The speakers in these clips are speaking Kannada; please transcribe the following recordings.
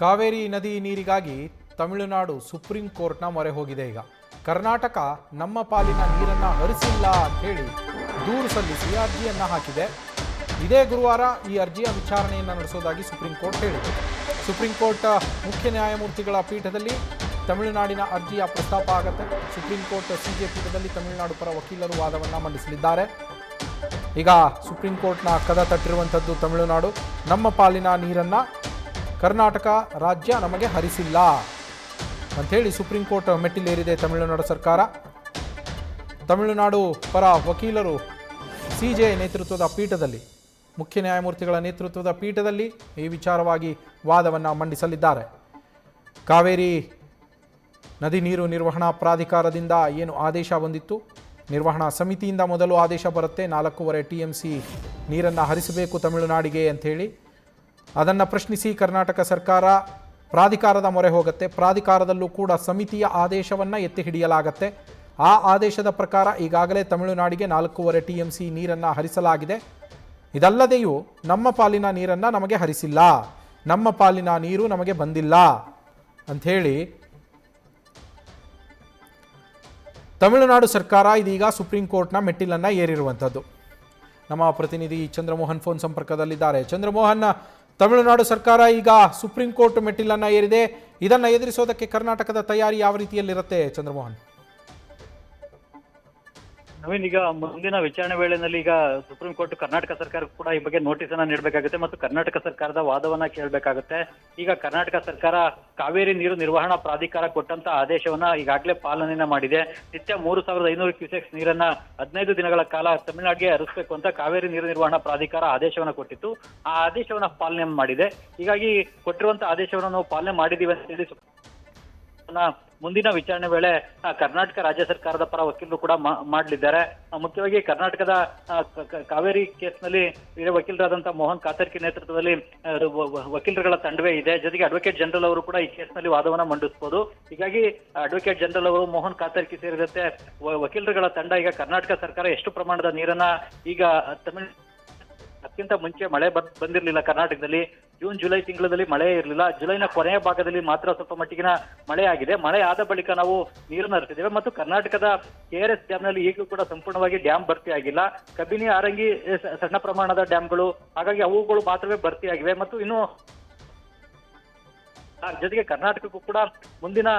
ಕಾವೇರಿ ನದಿ ನೀರಿಗಾಗಿ ತಮಿಳುನಾಡು ಸುಪ್ರೀಂ ಕೋರ್ಟ್ನ ಮೊರೆ ಹೋಗಿದೆ. ಈಗ ಕರ್ನಾಟಕ ನಮ್ಮ ಪಾಲಿನ ನೀರನ್ನು ಹರಿಸಿಲ್ಲ ಅಂತ ಹೇಳಿ ದೂರು ಸಲ್ಲಿಸಿ ಅರ್ಜಿಯನ್ನು ಹಾಕಿದೆ. ಇದೇ ಗುರುವಾರ ಈ ಅರ್ಜಿಯ ವಿಚಾರಣೆಯನ್ನು ನಡೆಸೋದಾಗಿ ಸುಪ್ರೀಂ ಕೋರ್ಟ್ ಹೇಳಿದೆ. ಸುಪ್ರೀಂ ಕೋರ್ಟ್ ಮುಖ್ಯ ನ್ಯಾಯಮೂರ್ತಿಗಳ ಪೀಠದಲ್ಲಿ ತಮಿಳುನಾಡಿನ ಅರ್ಜಿಯ ಪ್ರಸ್ತಾಪ ಆಗುತ್ತೆ. ಸುಪ್ರೀಂ ಕೋರ್ಟ್ ಸಿಜೆ ಪೀಠದಲ್ಲಿ ತಮಿಳುನಾಡು ಪರ ವಕೀಲರು ವಾದವನ್ನು ಮಂಡಿಸಲಿದ್ದಾರೆ. ಈಗ ಸುಪ್ರೀಂ ಕೋರ್ಟ್ನ ಕದ ತಟ್ಟಿರುವಂಥದ್ದು ತಮಿಳುನಾಡು. ನಮ್ಮ ಪಾಲಿನ ನೀರನ್ನು ಕರ್ನಾಟಕ ರಾಜ್ಯ ನಮಗೆ ಹರಿಸಿಲ್ಲ ಅಂಥೇಳಿ ಸುಪ್ರೀಂ ಕೋರ್ಟ್ ಮೆಟ್ಟಿಲೇರಿದೆ ತಮಿಳುನಾಡು ಸರ್ಕಾರ. ತಮಿಳುನಾಡು ಪರ ವಕೀಲರು ಸಿಜೆ ನೇತೃತ್ವದ ಪೀಠದಲ್ಲಿ, ಮುಖ್ಯ ನ್ಯಾಯಮೂರ್ತಿಗಳ ನೇತೃತ್ವದ ಪೀಠದಲ್ಲಿ ಈ ವಿಚಾರವಾಗಿ ವಾದವನ್ನು ಮಂಡಿಸಲಿದ್ದಾರೆ. ಕಾವೇರಿ ನದಿ ನೀರು ನಿರ್ವಹಣಾ ಪ್ರಾಧಿಕಾರದಿಂದ ಏನು ಆದೇಶ ಬಂದಿತ್ತು, ನಿರ್ವಹಣಾ ಸಮಿತಿಯಿಂದ ಮೊದಲು ಆದೇಶ ಬರುತ್ತೆ, 4.5 TMC ನೀರನ್ನು ಹರಿಸಬೇಕು ತಮಿಳುನಾಡಿಗೆ ಅಂಥೇಳಿ. ಅದನ್ನು ಪ್ರಶ್ನಿಸಿ ಕರ್ನಾಟಕ ಸರ್ಕಾರ ಪ್ರಾಧಿಕಾರದ ಮೊರೆ ಹೋಗುತ್ತೆ. ಪ್ರಾಧಿಕಾರದಲ್ಲೂ ಕೂಡ ಸಮಿತಿಯ ಆದೇಶವನ್ನು ಎತ್ತಿ ಹಿಡಿಯಲಾಗತ್ತೆ. ಆ ಆದೇಶದ ಪ್ರಕಾರ ಈಗಾಗಲೇ ತಮಿಳುನಾಡಿಗೆ 4.5 TMC ನೀರನ್ನು ಹರಿಸಲಾಗಿದೆ. ಇದಲ್ಲದೆಯೂ ನಮ್ಮ ಪಾಲಿನ ನೀರನ್ನು ನಮಗೆ ಹರಿಸಿಲ್ಲ, ನಮ್ಮ ಪಾಲಿನ ನೀರು ನಮಗೆ ಬಂದಿಲ್ಲ ಅಂಥೇಳಿ ತಮಿಳುನಾಡು ಸರ್ಕಾರ ಇದೀಗ ಸುಪ್ರೀಂ ಕೋರ್ಟ್ನ ಮೆಟ್ಟಿಲನ್ನು ಏರಿರುವಂಥದ್ದು. ನಮ್ಮ ಪ್ರತಿನಿಧಿ ಚಂದ್ರಮೋಹನ್ ಫೋನ್ ಸಂಪರ್ಕದಲ್ಲಿದ್ದಾರೆ. ಚಂದ್ರಮೋಹನ್, ತಮಿಳುನಾಡು ಸರ್ಕಾರ ಈಗ ಸುಪ್ರೀಂ ಕೋರ್ಟ್ ಮೆಟ್ಟಿಲನ್ನು ಏರಿದೆ. ಇದನ್ನು ಎದುರಿಸೋದಕ್ಕೆ ಕರ್ನಾಟಕದ ತಯಾರಿ ಯಾವ ರೀತಿಯಲ್ಲಿರುತ್ತೆ ಚಂದ್ರಮೋಹನ್? ನವೀನ್, ಈಗ ಮುಂದಿನ ವಿಚಾರಣೆ ವೇಳೆಯಲ್ಲಿ ಈಗ ಸುಪ್ರೀಂ ಕೋರ್ಟ್ ಕರ್ನಾಟಕ ಸರ್ಕಾರ ಕೂಡ ಈ ಬಗ್ಗೆ ನೋಟಿಸ್ ಅನ್ನ ನೀಡಬೇಕಾಗುತ್ತೆ ಮತ್ತು ಕರ್ನಾಟಕ ಸರ್ಕಾರದ ವಾದವನ್ನ ಕೇಳಬೇಕಾಗುತ್ತೆ. ಈಗ ಕರ್ನಾಟಕ ಸರ್ಕಾರ ಕಾವೇರಿ ನೀರು ನಿರ್ವಹಣಾ ಪ್ರಾಧಿಕಾರ ಕೊಟ್ಟಂತ ಆದೇಶವನ್ನ ಈಗಾಗಲೇ ಪಾಲನೆಯನ್ನ ಮಾಡಿದೆ. ನಿತ್ಯ 3500 ಕ್ಯೂಸೆಕ್ಸ್ ನೀರನ್ನ 15 ದಿನಗಳ ಕಾಲ ತಮಿಳುನಾಡಿಗೆ ಹರಿಸಬೇಕು ಅಂತ ಕಾವೇರಿ ನೀರು ನಿರ್ವಹಣಾ ಪ್ರಾಧಿಕಾರ ಆದೇಶವನ್ನ ಕೊಟ್ಟಿತ್ತು. ಆ ಆದೇಶವನ್ನ ಪಾಲನೆ ಮಾಡಿದೆ. ಹೀಗಾಗಿ ಕೊಟ್ಟಿರುವಂತ ಆದೇಶವನ್ನ ನಾವು ಪಾಲನೆ ಮಾಡಿದೀವಿ ಅಂತ ಹೇಳಿ ಮುಂದಿನ ವಿಚಾರಣೆ ವೇಳೆ ಕರ್ನಾಟಕ ರಾಜ್ಯ ಸರ್ಕಾರದ ಪರ ವಕೀಲರು ಕೂಡ ಮಾಡಲಿದ್ದಾರೆ. ಮುಖ್ಯವಾಗಿ ಕರ್ನಾಟಕದ ಕಾವೇರಿ ಕೇಸ್ನಲ್ಲಿ ವಕೀಲರಾದಂತಹ ಮೋಹನ್ ಕಾತರ್ಕಿ ನೇತೃತ್ವದಲ್ಲಿ ವಕೀಲರುಗಳ ತಂಡವೇ ಇದೆ. ಜೊತೆಗೆ ಅಡ್ವೊಕೇಟ್ ಜನರಲ್ ಅವರು ಕೂಡ ಈ ಕೇಸ್ನಲ್ಲಿ ವಾದವನ್ನ ಮಂಡಿಸಬಹುದು. ಹೀಗಾಗಿ ಅಡ್ವೊಕೇಟ್ ಜನರಲ್ ಅವರು, ಮೋಹನ್ ಕಾತರ್ಕಿ ಸೇರಿದಂತೆ ವಕೀಲರುಗಳ ತಂಡ ಈಗ ಕರ್ನಾಟಕ ಸರ್ಕಾರ ಎಷ್ಟು ಪ್ರಮಾಣದ ನೀರನ್ನ ಈಗ ಅತ್ಯಂತ ಮುಂಚೆ ಮಳೆ ಬಂದಿರಲಿಲ್ಲ ಕರ್ನಾಟಕದಲ್ಲಿ. ಜೂನ್ ಜುಲೈ ತಿಂಗಳಲ್ಲಿ ಮಳೆ ಇರಲಿಲ್ಲ. ಜುಲೈನ ಕೊನೆಯ ಭಾಗದಲ್ಲಿ ಮಾತ್ರ ಸ್ವಲ್ಪ ಮಟ್ಟಿಗಿನ ಮಳೆ ಆಗಿದೆ. ಮಳೆ ಆದ ಬಳಿಕ ನಾವು ನೀರನ್ನು ಹರಿಸಿದ್ದೇವೆ ಮತ್ತು ಕರ್ನಾಟಕದ KRS ಡ್ಯಾಮ್ನಲ್ಲಿ ಈಗಲೂ ಕೂಡ ಸಂಪೂರ್ಣವಾಗಿ ಡ್ಯಾಮ್ ಭರ್ತಿ ಆಗಿಲ್ಲ. ಕಬಿನಿ, ಆರಂಗಿ ಸಣ್ಣ ಪ್ರಮಾಣದ ಡ್ಯಾಮ್ಗಳು, ಹಾಗಾಗಿ ಅವುಗಳು ಮಾತ್ರವೇ ಭರ್ತಿಯಾಗಿವೆ ಮತ್ತು ಇನ್ನು ಜೊತೆಗೆ ಕರ್ನಾಟಕಕ್ಕೂ ಕೂಡ ಮುಂದಿನ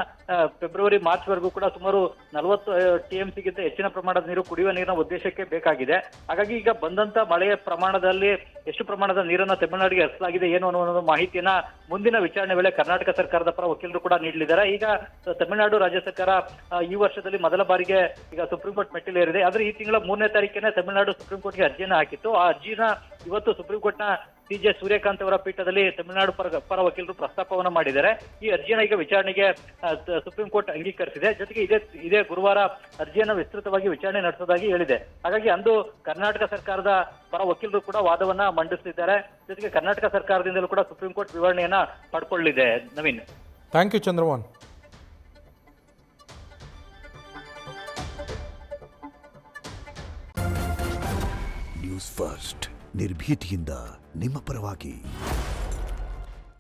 ಫೆಬ್ರವರಿ ಮಾರ್ಚ್ ವರೆಗೂ ಕೂಡ ಸುಮಾರು 40 TMC ಗಿಂತ ಹೆಚ್ಚಿನ ಪ್ರಮಾಣದ ನೀರು ಕುಡಿಯುವ ನೀರಿನ ಉದ್ದೇಶಕ್ಕೆ ಬೇಕಾಗಿದೆ. ಹಾಗಾಗಿ ಈಗ ಬಂದಂತ ಮಳೆಯ ಪ್ರಮಾಣದಲ್ಲಿ ಎಷ್ಟು ಪ್ರಮಾಣದ ನೀರನ್ನ ತಮಿಳುನಾಡಿಗೆ ಹರಿಸಲಾಗಿದೆ ಏನು ಅನ್ನೋ ಮಾಹಿತಿಯನ್ನ ಮುಂದಿನ ವಿಚಾರಣೆ ವೇಳೆ ಕರ್ನಾಟಕ ಸರ್ಕಾರದ ಪರ ವಕೀಲರು ಕೂಡ ನೀಡಲಿದ್ದಾರೆ. ಈಗ ತಮಿಳುನಾಡು ರಾಜ್ಯ ಸರ್ಕಾರ ಈ ವರ್ಷದಲ್ಲಿ ಮೊದಲ ಬಾರಿಗೆ ಈಗ ಸುಪ್ರೀಂ ಕೋರ್ಟ್ ಮೆಟ್ಟಿಲೇರಿದೆ. ಆದ್ರೆ ಈ ತಿಂಗಳ 3ನೇ ತಾರೀಕಿನ ತಮಿಳುನಾಡು ಸುಪ್ರೀಂ ಕೋರ್ಟ್ಗೆ ಅರ್ಜಿಯನ್ನು ಹಾಕಿತ್ತು. ಆ ಅರ್ಜಿನ ಇವತ್ತು ಸುಪ್ರೀಂ ಕೋರ್ಟ್ನ CJ ಸೂರ್ಯಕಾಂತ್ ಅವರ ಪೀಠದಲ್ಲಿ ತಮಿಳುನಾಡು ಪರ ವಕೀಲರು ಪ್ರಸ್ತಾಪವನ್ನು ಮಾಡಿದ್ದಾರೆ. ಈ ಅರ್ಜಿಯನ್ನು ಈಗ ವಿಚಾರಣೆಗೆ ಸುಪ್ರೀಂ ಕೋರ್ಟ್ ಅಂಗೀಕರಿಸಿದೆ. ಜೊತೆಗೆ ಇದೇ ಗುರುವಾರ ಅರ್ಜಿಯನ್ನು ವಿಸ್ತೃತವಾಗಿ ವಿಚಾರಣೆ ನಡೆಸೋದಾಗಿ ಹೇಳಿದೆ. ಹಾಗಾಗಿ ಅಂದು ಕರ್ನಾಟಕ ಸರ್ಕಾರದ ಪರ ವಕೀಲರು ಕೂಡ ವಾದವನ್ನ ಮಂಡಿಸಲಿದ್ದಾರೆ. ಜೊತೆಗೆ ಕರ್ನಾಟಕ ಸರ್ಕಾರದಿಂದಲೂ ಕೂಡ ಸುಪ್ರೀಂ ಕೋರ್ಟ್ ವಿವರಣೆಯನ್ನ ಪಡ್ಕೊಳ್ಳಲಿದೆ. Naveen, thank you Chandramohan. News first ನಿರ್ಭೀತಿಯಿಂದ ನಿಮ್ಮ ಪರವಾಗಿ.